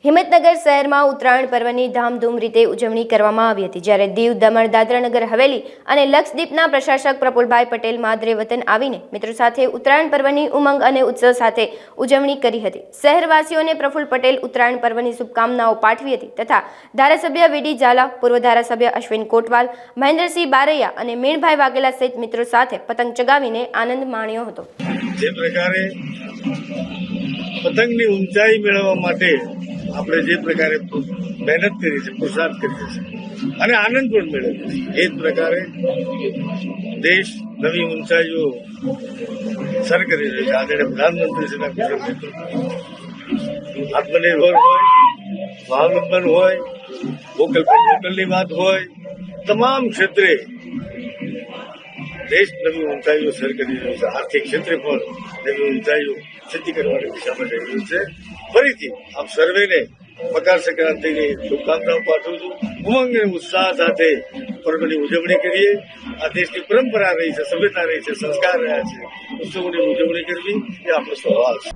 હિંમતનગર શહેરમાં ઉત્તરાયણ પર્વની ધામધૂમ રીતે ઉજવણી કરવામાં આવી હતી, જ્યારે દીવ, દમણ, દાદરા નગર હવેલી અને લક્ષદ્વીપના પ્રશાસક પ્રફુલભાઈ પટેલ માદરે વતન આવીને મિત્રો સાથે ઉત્તરાયણ પર્વની ઉમંગ અને ઉત્સવ સાથે ઉજવણી કરી હતી। શહેરવાસીઓને પ્રફુલ પટેલ ઉત્તરાયણ પર્વની શુભકામનાઓ પાઠવી હતી તથા ધારાસભ્ય વીડી ઝાલા, પૂર્વ ધારાસભ્ય અશ્વિન કોટવાલ, મહેન્દ્રસિંહ બારૈયા અને મીણભાઈ વાઘેલા સહિત મિત્રો સાથે પતંગ ચગાવીને આનંદ માણ્યો હતો। જે પ્રકારે પતંગની ઊંચાઈ મેળવવા માટે આપણે જે પ્રકારે મહેનત કરી છે, પુરુષાર્થ કરીએ છીએ અને આનંદ પણ મેળવીએ છીએ, એ જ પ્રકારે દેશ નવી ઊંચાઈઓ સર કરી રહ્યો છે। આદરણીય પ્રધાનમંત્રીશ્રીના કુશળ નેતૃત્વમાં આત્મનિર્ભર હોય, સ્વાવલંબન હોય, વોકલ ફોર લોકલની વાત હોય, તમામ ક્ષેત્રે દેશ નવી ઊંચાઈઓ સર કરી રહ્યો છે। આર્થિક ક્ષેત્રે પણ નવી ઊંચાઈઓ સિદ્ધ કરવાની દિશામાં જઈ રહ્યું છે। ફરીથી આપ સર્વેને મકર સંક્રાંતિની શુભકામનાઓ પાઠવું છું। ઉમંગ અને ઉત્સાહ સાથે પર્વની ઉજવણી કરીએ। આ દેશની પરંપરા રહી છે, સભ્યતા રહી છે, સંસ્કાર રહ્યા છે, ઉત્સવોની ઉજવણી કરવી એ આપણો સ્વભાવ છે।